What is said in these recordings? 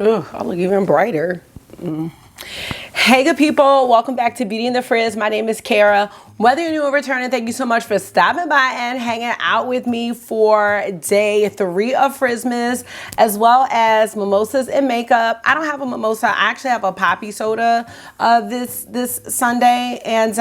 Ugh, I look even brighter. Hey good people, welcome back to Beauty and the Frizz. My name is Kara. Whether you're new or returning, thank you so much for stopping by and hanging out with me for day 3 of FRIZZMAS, as well as mimosas and makeup. I don't have a mimosa, I actually have a poppy soda this Sunday, and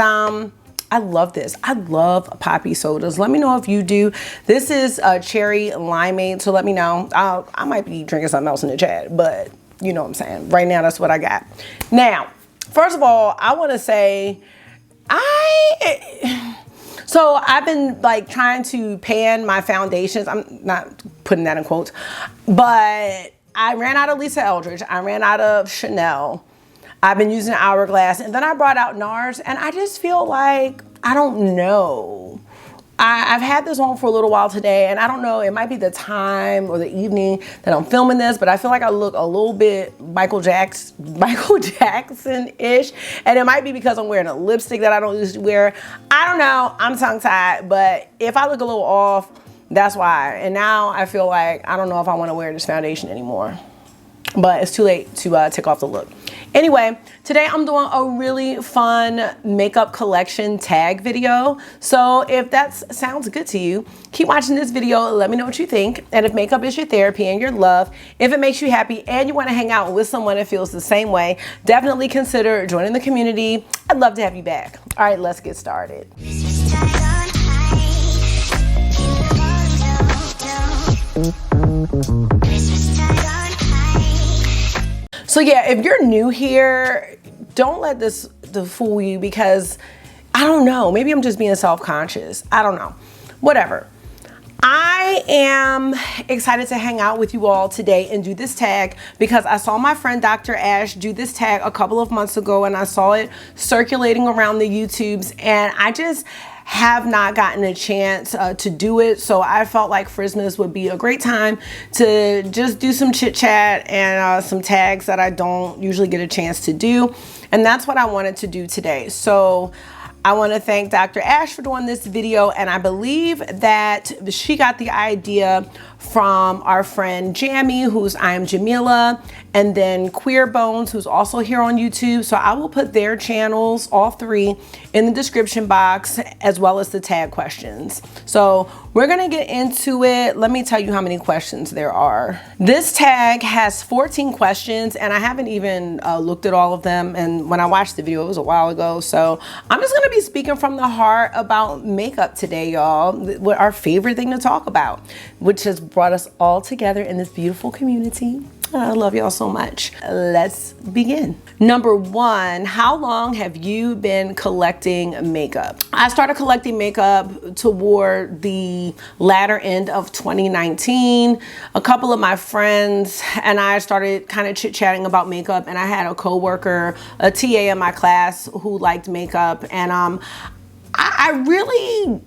I love this. I love poppy sodas. Let me know if you do. This is a cherry limeade, so let me know. I might be drinking something else in the chat, but you know what I'm saying. Right now, that's what I got. Now, first of all, I want to say, so I've been like trying to pan my foundations. I'm not putting that in quotes, but I ran out of Lisa Eldridge. I ran out of Chanel. I've been using Hourglass, and then I brought out NARS, and I just feel like, I don't know. I've had this on for a little while today, and I don't know, it might be the time or the evening that I'm filming this, but I feel like I look a little bit Michael Jackson-ish, and it might be because I'm wearing a lipstick that I don't usually wear. I don't know, I'm tongue-tied, but if I look a little off, that's why. And now I feel like I don't know if I want to wear this foundation anymore. But it's too late to take off the look. Anyway, today I'm doing a really fun makeup collection tag video. So if that sounds good to you, keep watching this video. Let me know what you think. And if makeup is your therapy and your love, if it makes you happy and you want to hang out with someone that feels the same way, definitely consider joining the community. I'd love to have you back. All right, let's get started. So yeah, if you're new here, don't let this fool you, because I don't know, maybe I'm just being self-conscious. I don't know, whatever. I am excited to hang out with you all today and do this tag because I saw my friend Dr. Ash do this tag a couple of months ago, and I saw it circulating around the YouTubes, and I just have not gotten a chance to do it. So I felt like FRIZZMAS would be a great time to just do some chit chat and some tags that I don't usually get a chance to do. And that's what I wanted to do today. So I want to thank Dr. Ash for doing this video, and I believe that she got the idea from our friend Jamie, who's I Am Jamila, and then Queer Bones, who's also here on YouTube. So I will put their channels, all three, in the description box, as well as the tag questions. So we're gonna get into it. Let me tell you how many questions there are. This tag has 14 questions, and I haven't even looked at all of them. And when I watched the video, it was a while ago. So I'm just gonna be speaking from the heart about makeup today, y'all. Our favorite thing to talk about, which has brought us all together in this beautiful community. I love y'all so much. Let's begin. Number 1, how long have you been collecting makeup? I started collecting makeup toward the latter end of 2019. A couple of my friends and I started kind of chit-chatting about makeup, and I had a coworker, a TA in my class, who liked makeup, and I really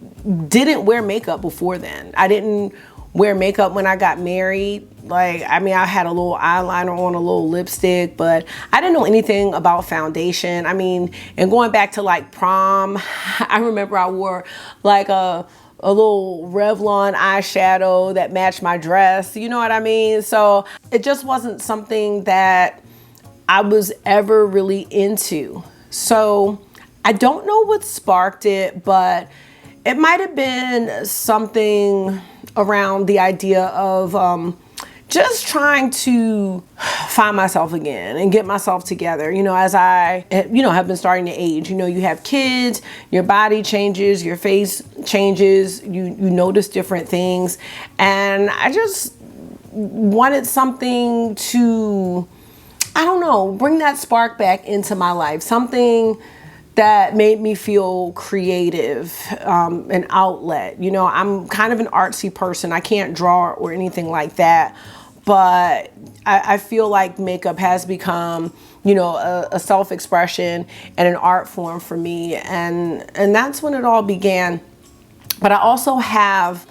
didn't wear makeup before then. I didn't wear makeup when I got married. Like, I mean, I had a little eyeliner on, a little lipstick, but I didn't know anything about foundation. I mean, and going back to like prom, I remember I wore like a little Revlon eyeshadow that matched my dress. You know what I mean? So it just wasn't something that I was ever really into. So I don't know what sparked it, but it might have been something around the idea of just trying to find myself again and get myself together. You know, as I, have been starting to age, you have kids, your body changes, your face changes, you notice different things. And I just wanted something to, I don't know, bring that spark back into my life. Something that made me feel creative, an outlet. I'm kind of an artsy person. I can't draw or anything like that, but I feel like makeup has become, a self-expression and an art form for me, and that's when it all began. But I also have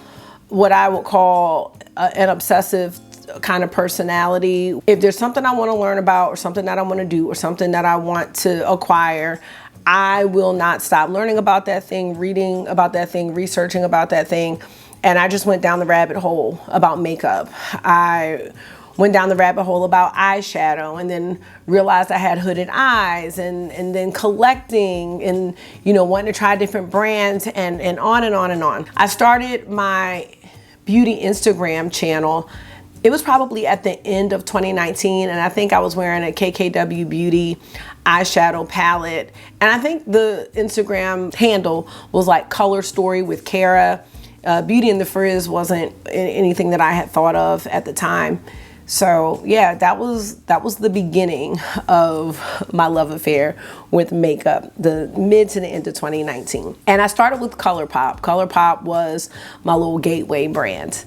what I would call an obsessive kind of personality. If there's something I want to learn about, or something that I want to do, or something that I want to acquire, I will not stop learning about that thing, reading about that thing, researching about that thing. And I just went down the rabbit hole about makeup. I went down the rabbit hole about eyeshadow, and then realized I had hooded eyes, and then collecting, and wanting to try different brands, and on and on and on. I started my beauty Instagram channel. It was probably at the end of 2019, and I think I was wearing a KKW Beauty eyeshadow palette, and I think the Instagram handle was like Color Story with Kara. Beauty and the Frizz wasn't anything that I had thought of at the time. So yeah, that was the beginning of my love affair with makeup, the mid to the end of 2019. And I started with ColourPop. ColourPop was my little gateway brand.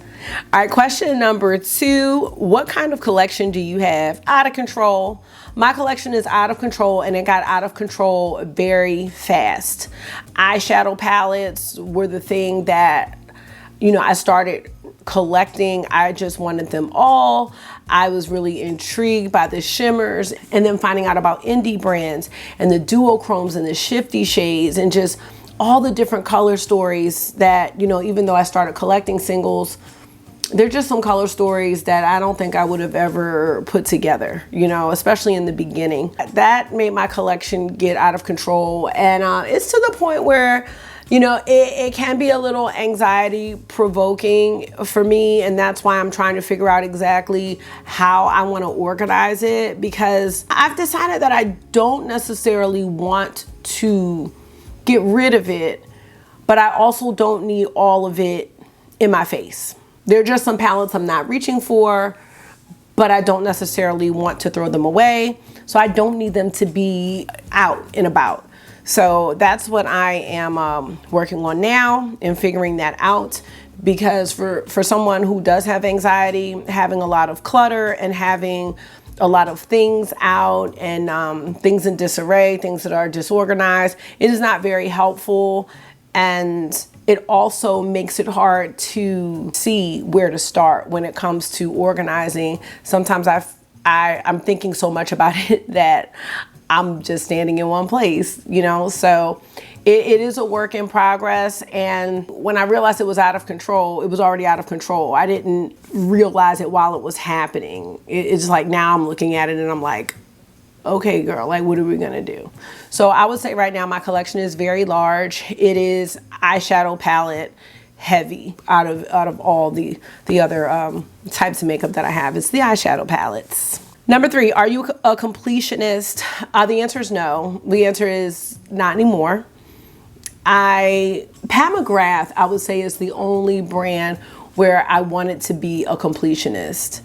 All right, question number 2, what kind of collection do you have? Out of control. My collection is out of control, and it got out of control very fast. Eyeshadow palettes were the thing that, I started collecting. I just wanted them all. I was really intrigued by the shimmers, and then finding out about indie brands and the duochromes and the shifty shades and just all the different color stories that, even though I started collecting singles, they're just some color stories that I don't think I would have ever put together, especially in the beginning. That made my collection get out of control, and it's to the point where it can be a little anxiety provoking for me, and that's why I'm trying to figure out exactly how I want to organize it, because I've decided that I don't necessarily want to get rid of it, but I also don't need all of it in my face. There are just some palettes I'm not reaching for, but I don't necessarily want to throw them away, so I don't need them to be out and about. So that's what I am working on now, and figuring that out, because for someone who does have anxiety, having a lot of clutter and having a lot of things out and things in disarray, things that are disorganized, it is not very helpful, and it also makes it hard to see where to start when it comes to organizing. Sometimes I'm thinking so much about it that I'm just standing in one place, so it is a work in progress. And when I realized it was out of control, it was already out of control. I didn't realize it while it was happening. It's like now I'm looking at it and I'm like, okay, girl, like, what are we gonna do? So I would say right now my collection is very large. It is eyeshadow palette heavy out of all the other types of makeup that I have. It's the eyeshadow palettes. Number 3, are you a completionist? The answer is no. The answer is not anymore. Pat McGrath, I would say, is the only brand where I wanted to be a completionist.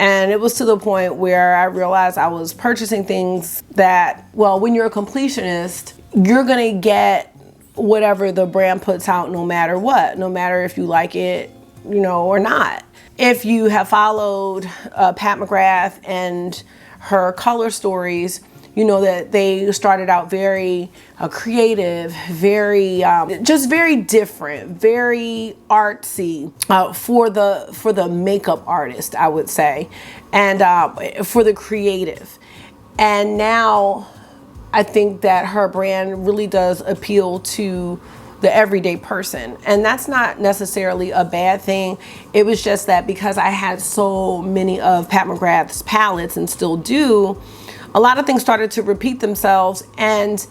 And it was to the point where I realized I was purchasing things that, well, when you're a completionist, you're gonna get whatever the brand puts out no matter what, no matter if you like it, or not. If you have followed Pat McGrath and her color stories, you know that they started out very creative, very just very different, very artsy for the makeup artist, I would say, and for the creative. And now I think that her brand really does appeal to the everyday person, and that's not necessarily a bad thing. It was just that because I had so many of Pat McGrath's palettes, and still do, a lot of things started to repeat themselves, and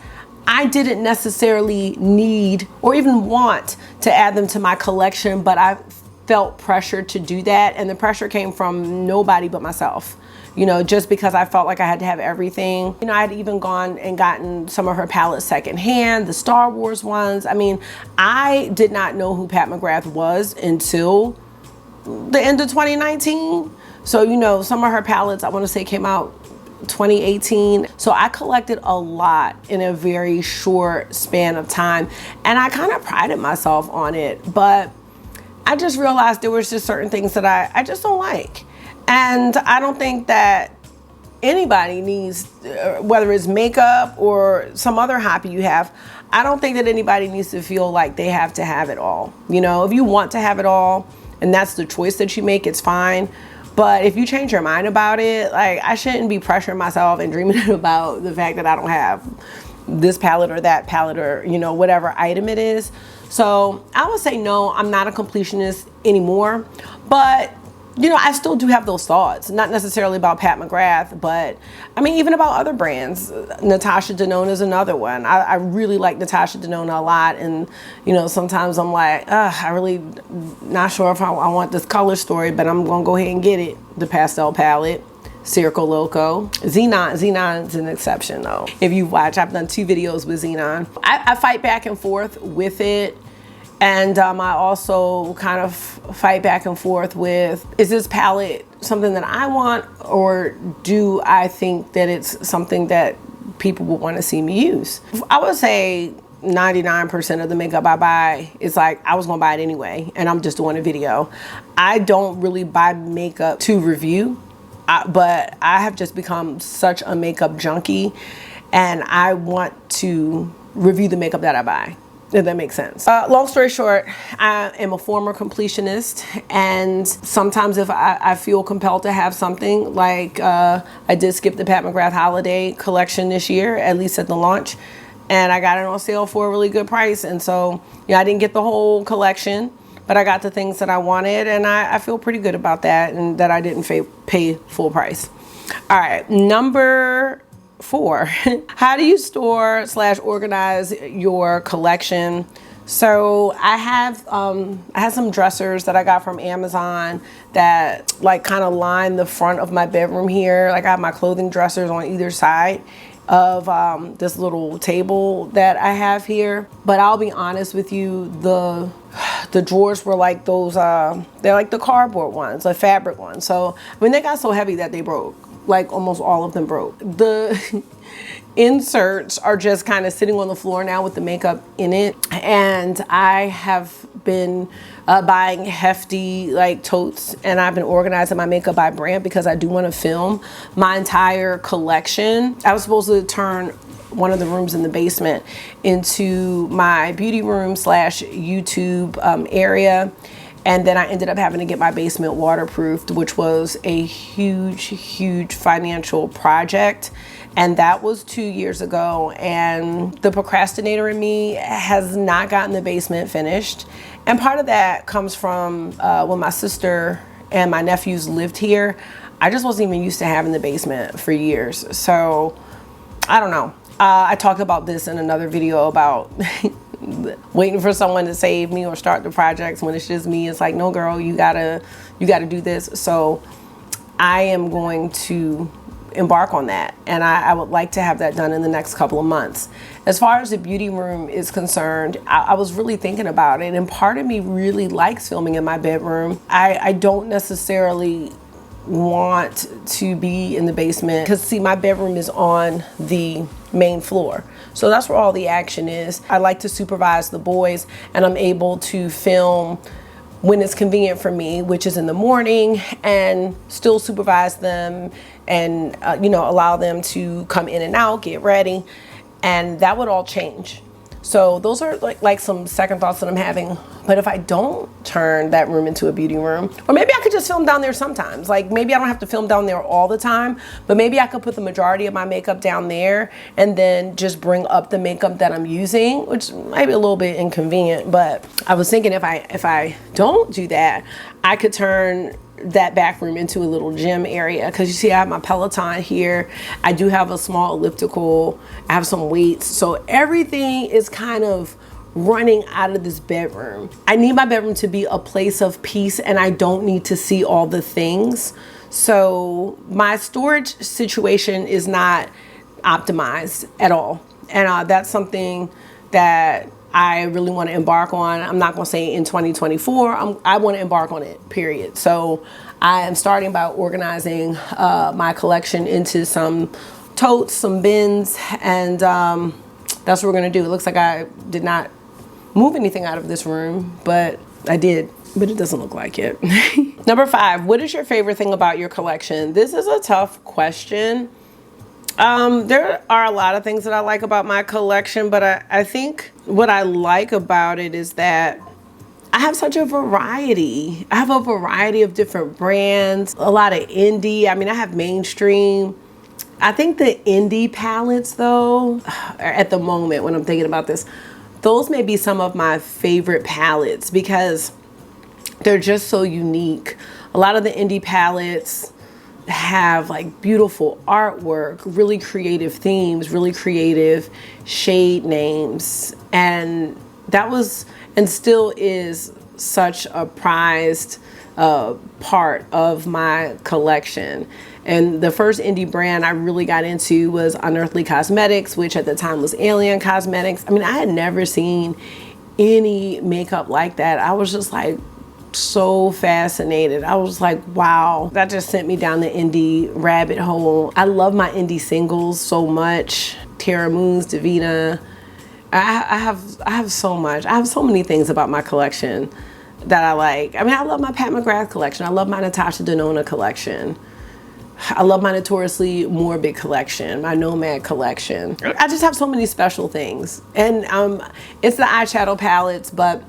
I didn't necessarily need or even want to add them to my collection, but I felt pressured to do that, and the pressure came from nobody but myself. Just because I felt like I had to have everything. I had even gone and gotten some of her palettes secondhand, the Star Wars ones. I mean, I did not know who Pat McGrath was until the end of 2019. So, some of her palettes, I want to say, came out 2018. So I collected a lot in a very short span of time, and I kind of prided myself on it. But I just realized there was just certain things that I just don't like. And I don't think that anybody needs, whether it's makeup or some other hobby you have, I don't think that anybody needs to feel like they have to have it all. If you want to have it all and that's the choice that you make, it's fine. But if you change your mind about it, like, I shouldn't be pressuring myself and dreaming about the fact that I don't have this palette or that palette or, whatever item it is. So I would say no, I'm not a completionist anymore. But you know, I still do have those thoughts, not necessarily about Pat McGrath, but I mean, even about other brands. Natasha Denona is another one. I really like Natasha Denona a lot. And, you know, sometimes I'm like, I really not sure if I want this color story, but I'm going to go ahead and get it. The pastel palette. Circo Loco. Xenon's an exception though. If you watch, I've done 2 videos with Xenon. I fight back and forth with it. And I also kind of fight back and forth with, is this palette something that I want, or do I think that it's something that people will want to see me use? I would say 99% of the makeup I buy is like, I was gonna buy it anyway, and I'm just doing a video. I don't really buy makeup to review, but I have just become such a makeup junkie, and I want to review the makeup that I buy. If that makes sense. Long story short, I am a former completionist, and sometimes if I feel compelled to have something, like I did skip the Pat McGrath holiday collection this year, at least at the launch, and I got it on sale for a really good price. And so, I didn't get the whole collection, but I got the things that I wanted, and I feel pretty good about that, and that I didn't pay full price. All right, number 4, how do you store / organize your collection? So I have some dressers that I got from Amazon that like kind of line the front of my bedroom here. Like I have my clothing dressers on either side of this little table that I have here. But I'll be honest with you, the drawers were like those, they're like the cardboard ones, the fabric ones. So I mean, they got so heavy that they broke. Like almost all of them broke. The inserts are just kind of sitting on the floor now with the makeup in it. And I have been buying hefty like totes, and I've been organizing my makeup by brand because I do want to film my entire collection. I was supposed to turn one of the rooms in the basement into my beauty room / YouTube area. And then I ended up having to get my basement waterproofed, which was a huge financial project. And that was 2 years ago. And the procrastinator in me has not gotten the basement finished. And part of that comes from when my sister and my nephews lived here. I just wasn't even used to having the basement for years. So I don't know. I talked about this in another video about waiting for someone to save me or start the projects when it's just me. It's like, no girl, you gotta do this. So I am going to embark on that, and I would like to have that done in the next couple of months. As far as the beauty room is concerned, I was really thinking about it, and part of me really likes filming in my bedroom. I don't necessarily want to be in the basement because see, my bedroom is on the main floor, so that's where all the action is. I like to supervise the boys, and I'm able to film when it's convenient for me, which is in the morning, and still supervise them and allow them to come in and out, get ready, and that would all change. So those are like some second thoughts that I'm having. But if I don't turn that room into a beauty room, or maybe I could just film down there sometimes. Like maybe I don't have to film down there all the time, but maybe I could put the majority of my makeup down there and then just bring up the makeup that I'm using, which might be a little bit inconvenient. But I was thinking if I don't do that, I could turn that back room into a little gym area, because you see I have my Peloton here, I do have a small elliptical, I have some weights, so everything is kind of running out of this bedroom. I need my bedroom to be a place of peace, and I don't need to see all the things. So my storage situation is not optimized at all, and that's something that I really want to embark on. I'm not going to say in 2024. I want to embark on it, period. So I am starting by organizing my collection into some totes, some bins, and that's what we're going to do. It looks like I did not move anything out of this room, but I did. But it doesn't look like it. Number 5, what is your favorite thing about your collection? This is a tough question. There are a lot of things that I like about my collection, but I think what I like about it is that I have such a variety. I have a variety of different brands, a lot of indie. I mean, I have mainstream. I think the indie palettes, though, at the moment when I'm thinking about this, those may be some of my favorite palettes because they're just so unique. A lot of the indie palettes have like beautiful artwork, really creative themes, really creative shade names. And that was and still is such a prized part of my collection. And the first indie brand I really got into was Unearthly Cosmetics, which at the time was Alien Cosmetics. I mean, I had never seen any makeup like that. I was just like so fascinated. I was like, wow, that just sent me down the indie rabbit hole. I love my indie singles so much. Terra Moons, Divina. I have so much. I have so many things about my collection that I like. I mean, I love my Pat McGrath collection. I love my Natasha Denona collection. I love my Notoriously Morbid collection, my Nomad collection. I just have so many special things. And it's the eyeshadow palettes, but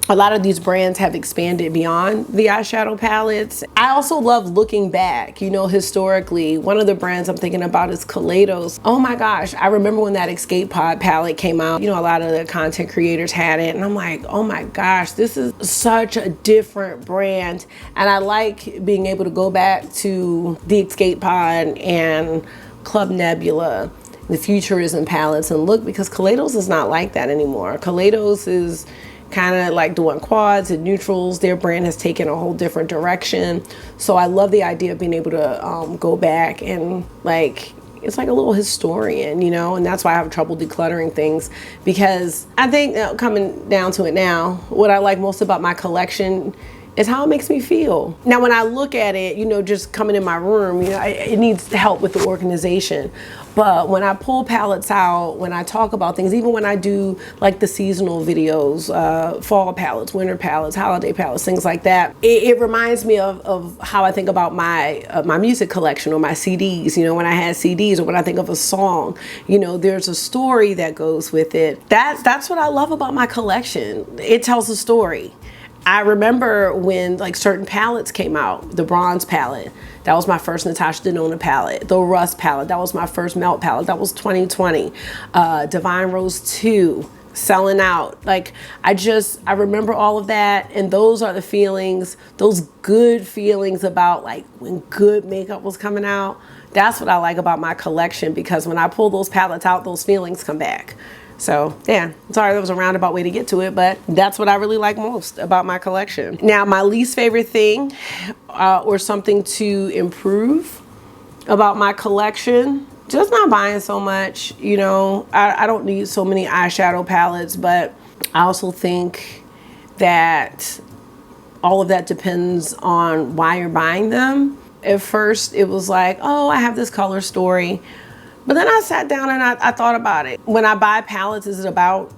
a lot of these brands have expanded beyond the eyeshadow palettes. I also love looking back, you know, historically. One of the brands I'm thinking about is Kaleidos. Oh my gosh, I remember when that Escape Pod palette came out. You know, a lot of the content creators had it, and I'm like, oh my gosh, this is such a different brand. And I like being able to go back to the Escape Pod and Club Nebula, the Futurism palettes, and look, because Kaleidos is not like that anymore. Kaleidos is kind of like doing quads and neutrals. Their brand has taken a whole different direction. So I love the idea of being able to go back and like, it's like a little historian, you know, and that's why I have trouble decluttering things, because I think coming down to it now, what I like most about my collection is how it makes me feel. Now, when I look at it, you know, just coming in my room, you know, it needs help with the organization. But when I pull palettes out, when I talk about things, even when I do like the seasonal videos, fall palettes, winter palettes, holiday palettes, things like that, it reminds me of how I think about my music collection or my CDs. You know, when I had CDs, or when I think of a song, you know, there's a story that goes with it. That's what I love about my collection. It tells a story. I remember when like certain palettes came out, the bronze palette, that was my first Natasha Denona palette. The Rust palette, that was my first Melt palette, that was 2020. Divine Rose 2, selling out. Like, I remember all of that, and those are the feelings, those good feelings about like when good makeup was coming out. That's what I like about my collection, because when I pull those palettes out, those feelings come back. So yeah, sorry that was a roundabout way to get to it, but that's what I really like most about my collection. Now, my least favorite thing or something to improve about my collection, just not buying so much. You know, I don't need so many eyeshadow palettes, but I also think that all of that depends on why you're buying them. At first, it was like, oh, I have this color story. But then I sat down and I thought about it. When I buy palettes, is it about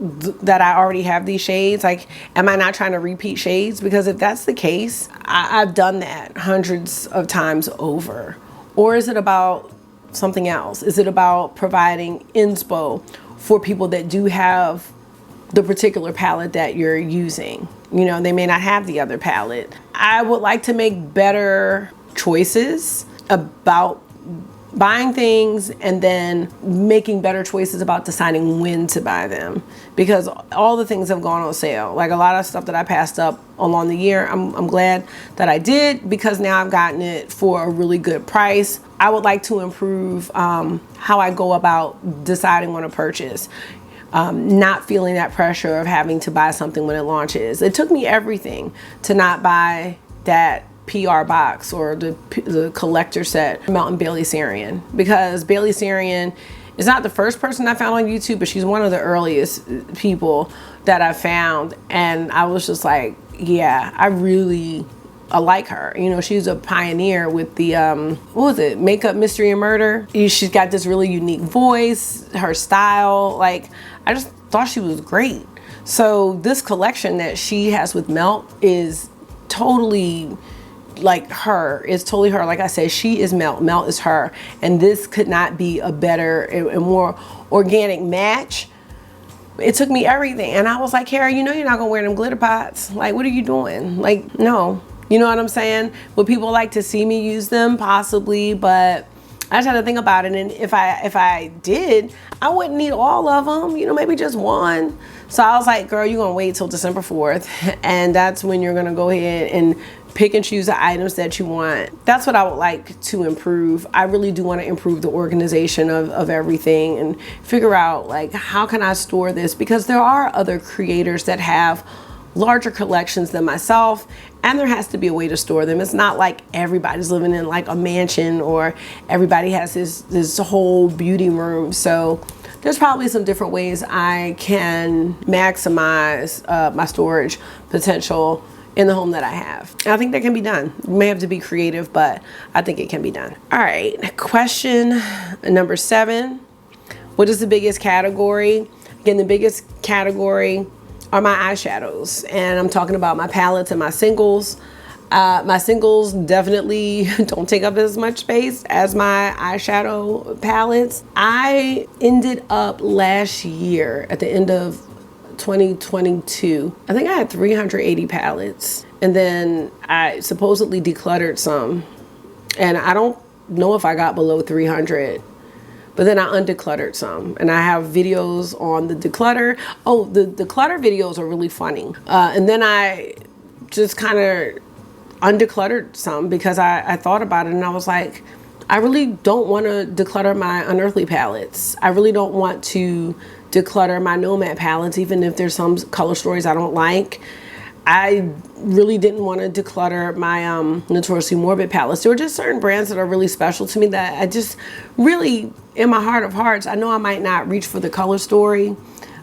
that I already have these shades? Like, am I not trying to repeat shades? Because if that's the case, I've done that hundreds of times over. Or is it about something else? Is it about providing inspo for people that do have the particular palette that you're using? You know, they may not have the other palette. I would like to make better choices about buying things, and then making better choices about deciding when to buy them, because all the things have gone on sale. Like a lot of stuff that I passed up along the year, I'm glad that I did, because now I've gotten it for a really good price. I would like to improve how I go about deciding on a purchase. Not feeling that pressure of having to buy something when it launches. It took me everything to not buy that PR box or the collector set, Melt and Bailey Sarian, because Bailey Sarian is not the first person I found on YouTube, but she's one of the earliest people that I found. And I was just like, yeah, I like her. You know, she's a pioneer with the, what was it? Makeup Mystery and Murder. She's got this really unique voice, her style. Like, I just thought she was great. So this collection that she has with Melt is totally like her. It's totally her. Like I said, she is Melt. Melt is her. And this could not be a better and more organic match. It took me everything. And I was like, Kara, you know you're not going to wear them glitter pots. Like, what are you doing? Like, no. You know what I'm saying? Would people like to see me use them? Possibly, but I just had to think about it, and if I did, I wouldn't need all of them, you know, maybe just one. So I was like, girl, you're gonna wait till December 4th, and that's when you're gonna go ahead and pick and choose the items that you want. That's what I would like to improve. I really do want to improve the organization of everything and figure out, like, how can I store this? Because there are other creators that have larger collections than myself, and there has to be a way to store them. It's not like everybody's living in like a mansion or everybody has this whole beauty room. So there's probably some different ways I can maximize my storage potential in the home that I have. I think that can be done. You may have to be creative, but I think it can be done. All right, question number 7. What is the biggest category? Again, the biggest category are my eyeshadows, and I'm talking about my palettes and my singles. My singles definitely don't take up as much space as my eyeshadow palettes. I ended up last year at the end of 2022, I think I had 380 palettes, and then I supposedly decluttered some, and I don't know if I got below 300, but then I undecluttered some, and I have videos on the declutter. Oh, the declutter videos are really funny. And then I just kind of undecluttered some because I thought about it, and I was like, I really don't want to declutter my Unearthly palettes. I really don't want to declutter my Nomad palettes, even if there's some color stories I don't like. I really didn't want to declutter my Notoriously Morbid palettes. There were just certain brands that are really special to me that I just really, in my heart of hearts, I know I might not reach for the color story,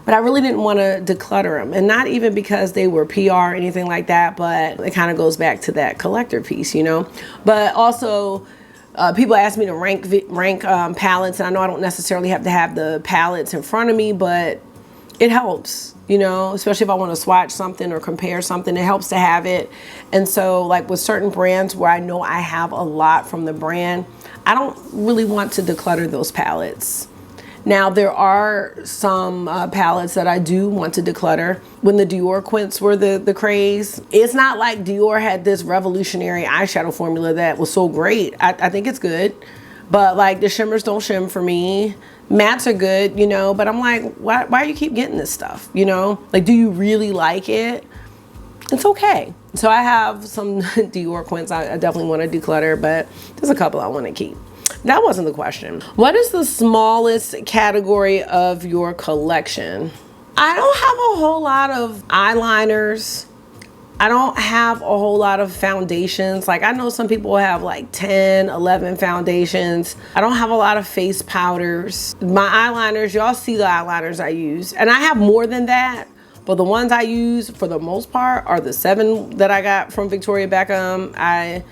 but I really didn't want to declutter them. And not even because they were PR or anything like that, but it kind of goes back to that collector piece, you know? But also, people ask me to rank palettes, and I know I don't necessarily have to have the palettes in front of me, but it helps, you know, especially if I want to swatch something or compare something, it helps to have it. And so, like with certain brands where I know I have a lot from the brand, I don't really want to declutter those palettes. Now, there are some palettes that I do want to declutter. When the Dior Quints were the craze, it's not like Dior had this revolutionary eyeshadow formula that was so great. I think it's good, but like the shimmers don't shim for me. Mattes are good, you know, but I'm like, why do you keep getting this stuff, you know? Like, do you really like it? It's okay. So I have some Dior Quints I definitely want to declutter, but there's a couple I want to keep. That wasn't the question. What is the smallest category of your collection? I don't have a whole lot of eyeliners. I don't have a whole lot of foundations. Like, I know some people have like 10, 11 foundations. I don't have a lot of face powders. My eyeliners, y'all see the eyeliners I use. And I have more than that, but the ones I use for the most part are the 7 that I got from Victoria Beckham. I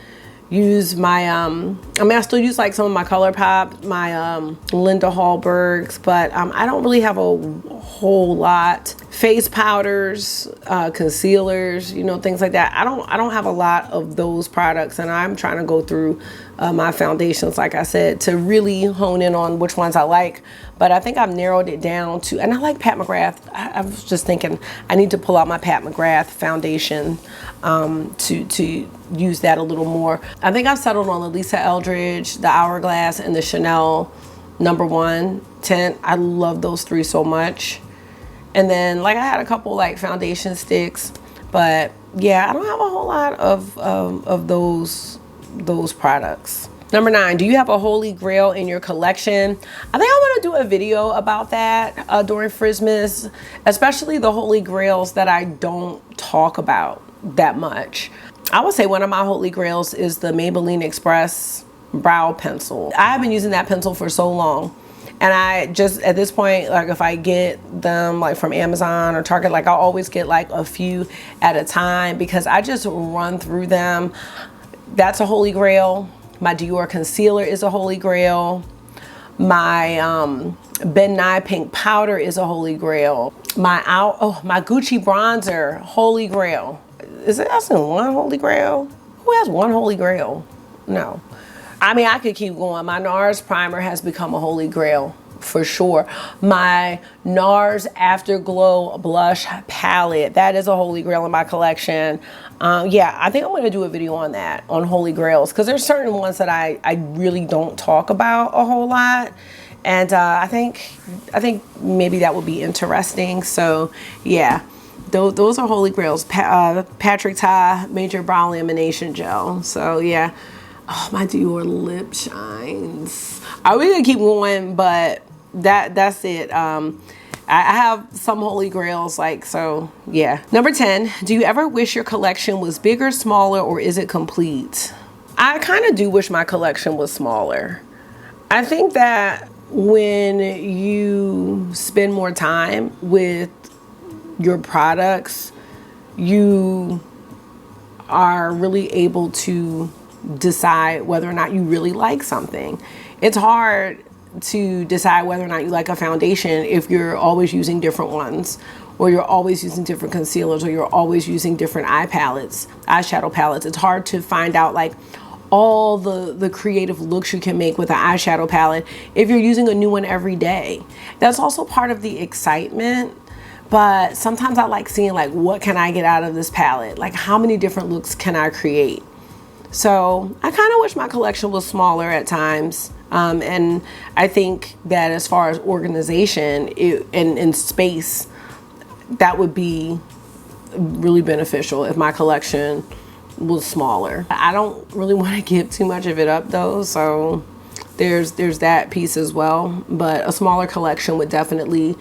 use my, I still use like some of my ColourPop, my Linda Hallbergs, but I don't really have a whole lot. Face powders, concealers, you know, things like that. I don't have a lot of those products, and I'm trying to go through my foundations, like I said, to really hone in on which ones I like. But I think I've narrowed it down to, and I like Pat McGrath. I was just thinking I need to pull out my Pat McGrath foundation to use that a little more. I think I've settled on the Lisa Eldridge, the Hourglass, and the Chanel #1 tint. I love those 3 so much. And then, like, I had a couple like foundation sticks, but yeah, I don't have a whole lot of those products. Number 9, do you have a holy grail in your collection? I think I want to do a video about that during FRIZZMAS, especially the holy grails that I don't talk about that much. I would say one of my holy grails is the Maybelline Express brow pencil. I've been using that pencil for so long. And I just, at this point, like if I get them like from Amazon or Target, like I'll always get like a few at a time because I just run through them. That's a holy grail. My Dior concealer is a holy grail. My Ben Nye pink powder is a holy grail. My Gucci bronzer, holy grail. Is it that's one holy grail? Who has one holy grail? No. I mean, I could keep going. My NARS primer has become a holy grail. for sure. My NARS Afterglow Blush Palette, that is a holy grail in my collection. Yeah, I think I'm going to do a video on that, on holy grails, because there's certain ones that I really don't talk about a whole lot. And I think maybe that would be interesting. So yeah, those are holy grails. Patrick Ta Major Brow Lamination Gel. So yeah. Oh, my Dior lip shines. We gonna keep going, but that's it. I have some holy grails, like, so yeah. Number 10, do you ever wish your collection was bigger, smaller, or is it complete? I kind of do wish my collection was smaller. I think that when you spend more time with your products, you are really able to decide whether or not you really like something. It's hard to decide whether or not you like a foundation if you're always using different ones, or you're always using different concealers, or you're always using different eyeshadow palettes. It's hard to find out like all the creative looks you can make with an eyeshadow palette if you're using a new one every day. That's also part of the excitement. But sometimes I like seeing like, what can I get out of this palette? Like, how many different looks can I create? So I kind of wish my collection was smaller at times. And I think that as far as organization and space, that would be really beneficial if my collection was smaller. I don't really want to give too much of it up though. So there's that piece as well. But a smaller collection would definitely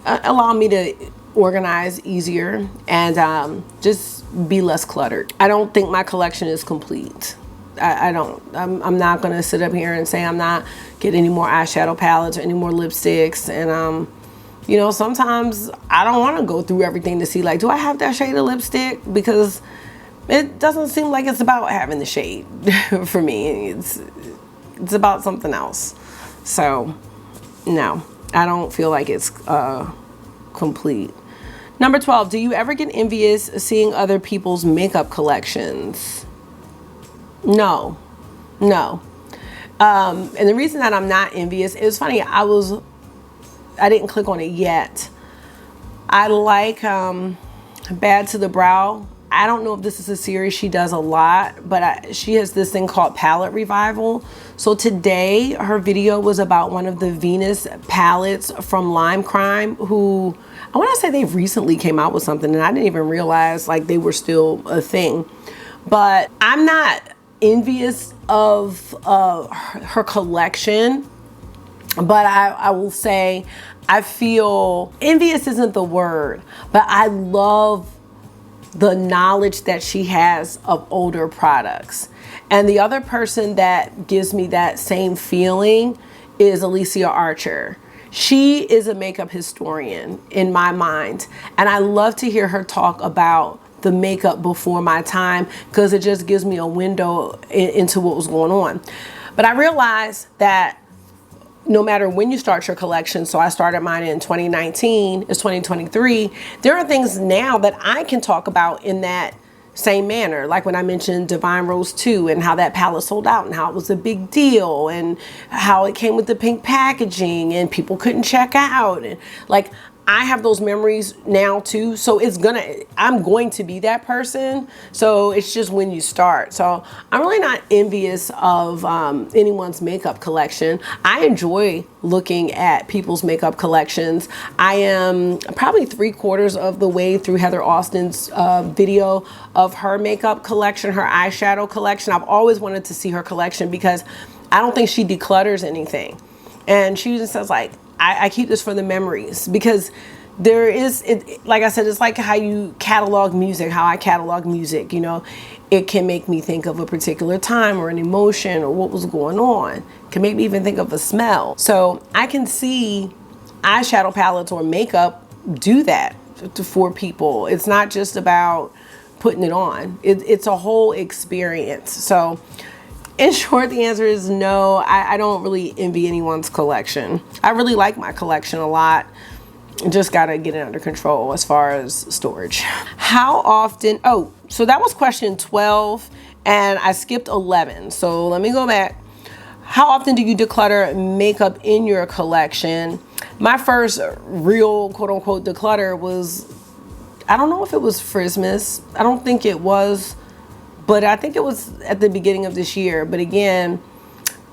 allow me to organize easier and just be less cluttered. I don't think my collection is complete. I'm not gonna sit up here and say I'm not getting any more eyeshadow palettes or any more lipsticks. And you know, sometimes I don't want to go through everything to see like, do I have that shade of lipstick? Because it doesn't seem like it's about having the shade for me. It's about something else. So no, I don't feel like it's complete. Number 12, do you ever get envious seeing other people's makeup collections? No. And the reason that I'm not envious, it was funny, I didn't click on it yet. I like Bad to the Brow. I don't know if this is a series she does a lot, but she has this thing called Palette Revival. So today her video was about one of the Venus palettes from Lime Crime, who I want to say they recently came out with something and I didn't even realize like they were still a thing. But I'm not envious of her collection, but I will say I feel envious isn't the word, but I love the knowledge that she has of older products. And the other person that gives me that same feeling is Alicia Archer. She is a makeup historian in my mind, and I love to hear her talk about the makeup before my time because it just gives me a window into what was going on. But I realized that no matter when you start your collection, so I started mine in 2019, it's 2023, there are things now that I can talk about in that same manner. Like when I mentioned Divine Rose 2 and how that palette sold out and how it was a big deal and how it came with the pink packaging and people couldn't check out. And like, I have those memories now too. So I'm going to be that person. So it's just when you start. So I'm really not envious of anyone's makeup collection. I enjoy looking at people's makeup collections. I am probably 3/4 of the way through Heather Austin's video of her makeup collection, her eyeshadow collection. I've always wanted to see her collection because I don't think she declutters anything. And she just says like, I keep this for the memories because there is, like I said, it's like how you catalog music, how I catalog music, you know, it can make me think of a particular time or an emotion or what was going on. It can make me even think of a smell. So I can see eyeshadow palettes or makeup do that for people. It's not just about putting it on. It's a whole experience. So in short, the answer is no. I don't really envy anyone's collection. I really like my collection a lot. Just gotta get it under control as far as storage. How often, so that was question 12 and I skipped 11. So let me go back. How often do you declutter makeup in your collection? My first real quote unquote declutter was, I don't know if it was FRIZZMAS. I don't think it was, but I think it was at the beginning of this year. But again,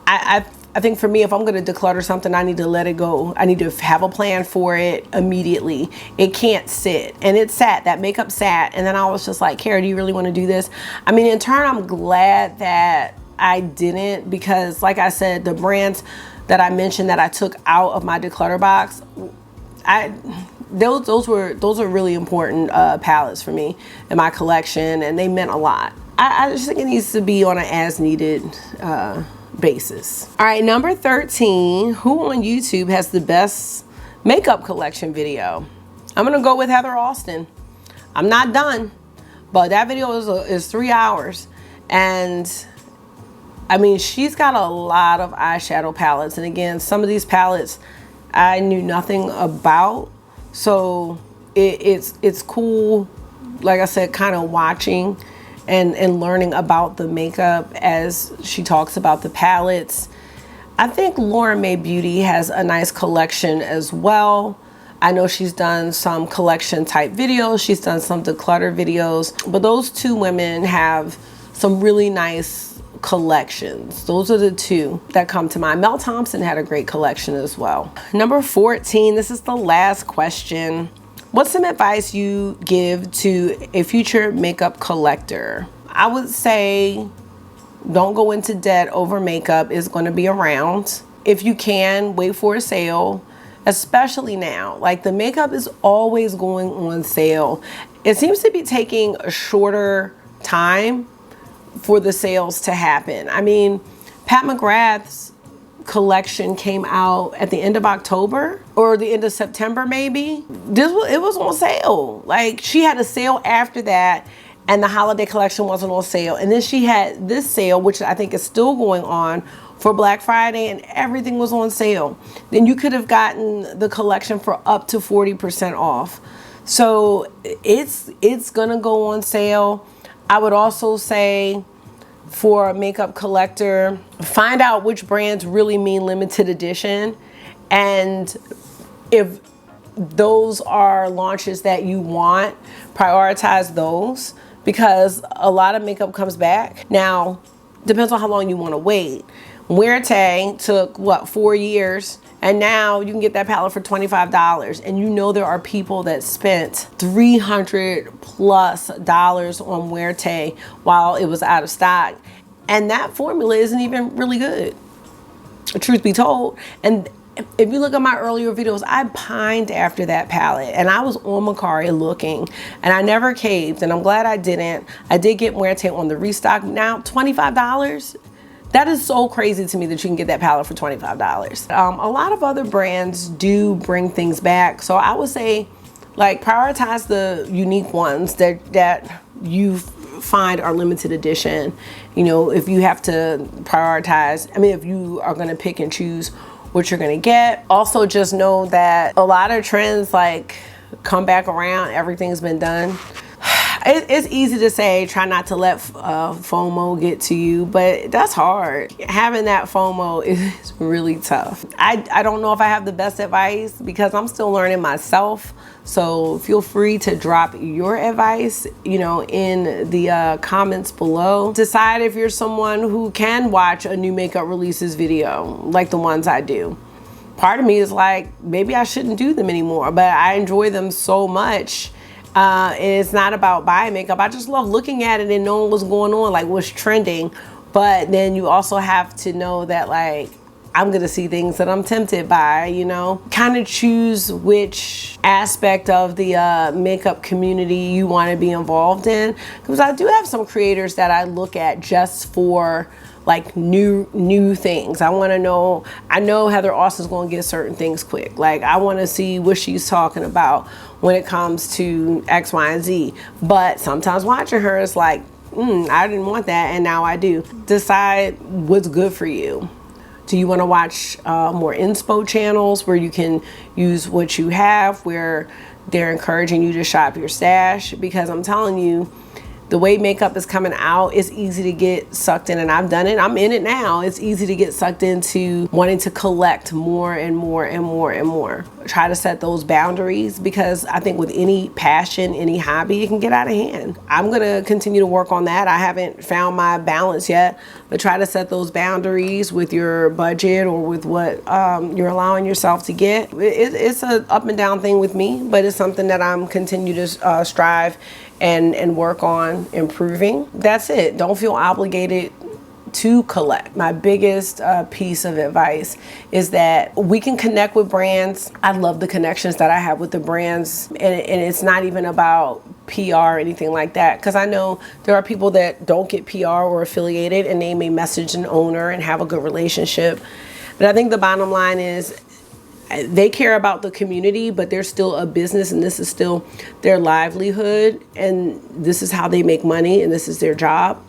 I think for me, if I'm going to declutter something, I need to let it go. I need to have a plan for it immediately. It can't sit. And it sat, that makeup sat. And then I was just like, Kara, do you really want to do this? I mean, in turn, I'm glad that I didn't, because like I said, the brands that I mentioned that I took out of my declutter box, those are really important palettes for me in my collection, and they meant a lot. I just think it needs to be on an as needed basis. All right, number 13, who on YouTube has the best makeup collection video? I'm gonna go with Heather Austin. I'm not done, but that video is 3 hours, and I mean, she's got a lot of eyeshadow palettes, and again, some of these palettes I knew nothing about, so it's cool, like I said, kind of watching and learning about the makeup as she talks about the palettes. I think Lauren Mae Beauty has a nice collection as well. I know she's done some collection type videos, she's done some declutter videos, but those two women have some really nice collections. Those are the two that come to mind. Mel Thompson had a great collection as well. Number 14, this is the last question. What's some advice you give to a future makeup collector? I would say don't go into debt over makeup. It's going to be around. If you can, wait for a sale, especially now. Like, the makeup is always going on sale. It seems to be taking a shorter time for the sales to happen. I mean, Pat McGrath's collection came out at the end of October or the end of September, maybe. It was on sale. Like, she had a sale after that, and the holiday collection wasn't on sale. And then she had this sale, which I think is still going on for Black Friday, and everything was on sale. Then you could have gotten the collection for up to 40% off. So it's gonna go on sale. I would also say, for a makeup collector, find out which brands really mean limited edition, and if those are launches that you want, prioritize those, because a lot of makeup comes back. Now, depends on how long you want to wait. Muerte took, what, 4 years? And now you can get that palette for $25. And you know there are people that spent $300+ on Muerte while it was out of stock. And that formula isn't even really good, truth be told. And if you look at my earlier videos, I pined after that palette, and I was on Mercari looking, and I never caved, and I'm glad I didn't. I did get Muerte on the restock. Now, $25? That is so crazy to me that you can get that palette for $25. A lot of other brands do bring things back. So I would say, like, prioritize the unique ones that you find are limited edition. You know, if you have to prioritize, I mean, if you are gonna pick and choose what you're gonna get. Also, just know that a lot of trends like come back around. Everything's been done. It's easy to say, try not to let FOMO get to you, but that's hard. Having that FOMO is really tough. I don't know if I have the best advice because I'm still learning myself. So feel free to drop your advice, you know, in the comments below. Decide if you're someone who can watch a new makeup releases video like the ones I do. Part of me is like, maybe I shouldn't do them anymore, but I enjoy them so much. It's not about buying makeup. I just love looking at it and knowing what's going on, like what's trending. But then you also have to know that, like, I'm gonna see things that I'm tempted by, you know. Kind of choose which aspect of the makeup community you want to be involved in, because I do have some creators that I look at just for like new things. I want to know. I know Heather Austin's going to get certain things quick. Like, I want to see what she's talking about when it comes to X, Y, and Z. But sometimes watching her is like, I didn't want that, and now I do. Decide what's good for you. Do you want to watch more inspo channels where you can use what you have, where they're encouraging you to shop your stash? Because I'm telling you, The way makeup is coming out, it's easy to get sucked in, and I've done it. I'm in it now. It's easy to get sucked into wanting to collect more and more and more and more. Try to set those boundaries, because I think with any passion, any hobby, it can get out of hand. I'm gonna continue to work on that. I haven't found my balance yet, but try to set those boundaries with your budget or with what you're allowing yourself to get. It's an up and down thing with me, but it's something that I'm continue to strive and work on improving. That's it. Don't feel obligated to collect. My biggest piece of advice is that we can connect with brands. I love the connections that I have with the brands, and it's not even about PR or anything like that, because I know there are people that don't get PR or affiliated, and they may message an owner and have a good relationship. But I think the bottom line is they care about the community, but they're still a business, and this is still their livelihood, and this is how they make money, and this is their job.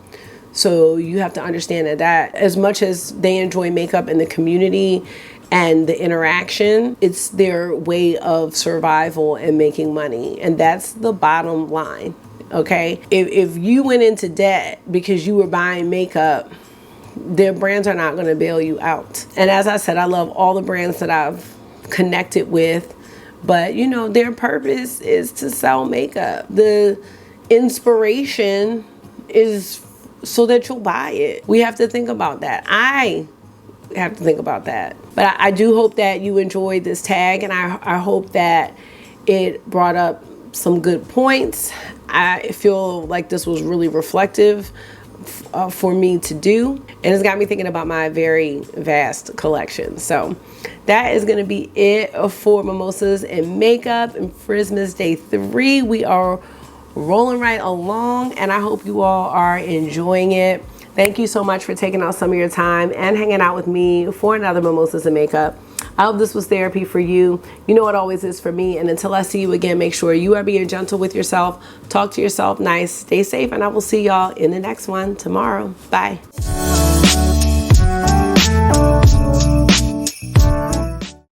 So you have to understand that as much as they enjoy makeup in the community and the interaction, it's their way of survival and making money. And that's the bottom line, okay? If you went into debt because you were buying makeup, their brands are not gonna bail you out. And as I said, I love all the brands that I've connected with, but you know, their purpose is to sell makeup. The inspiration is so that you'll buy it. We have to think about that. I have to think about that. But I do hope that you enjoyed this tag, and I hope that it brought up some good points. I feel like this was really reflective for me to do, and it's got me thinking about my very vast collection. So that is gonna be it for Mimosas and Makeup and FRIZZMAS Day 3. We are rolling right along, and I hope you all are enjoying it. Thank you so much for taking out some of your time and hanging out with me for another Mimosas and Makeup. I hope this was therapy for you. You know it always is for me. And until I see you again, make sure you are being gentle with yourself. Talk to yourself nice. Stay safe, and I will see y'all in the next one tomorrow. Bye.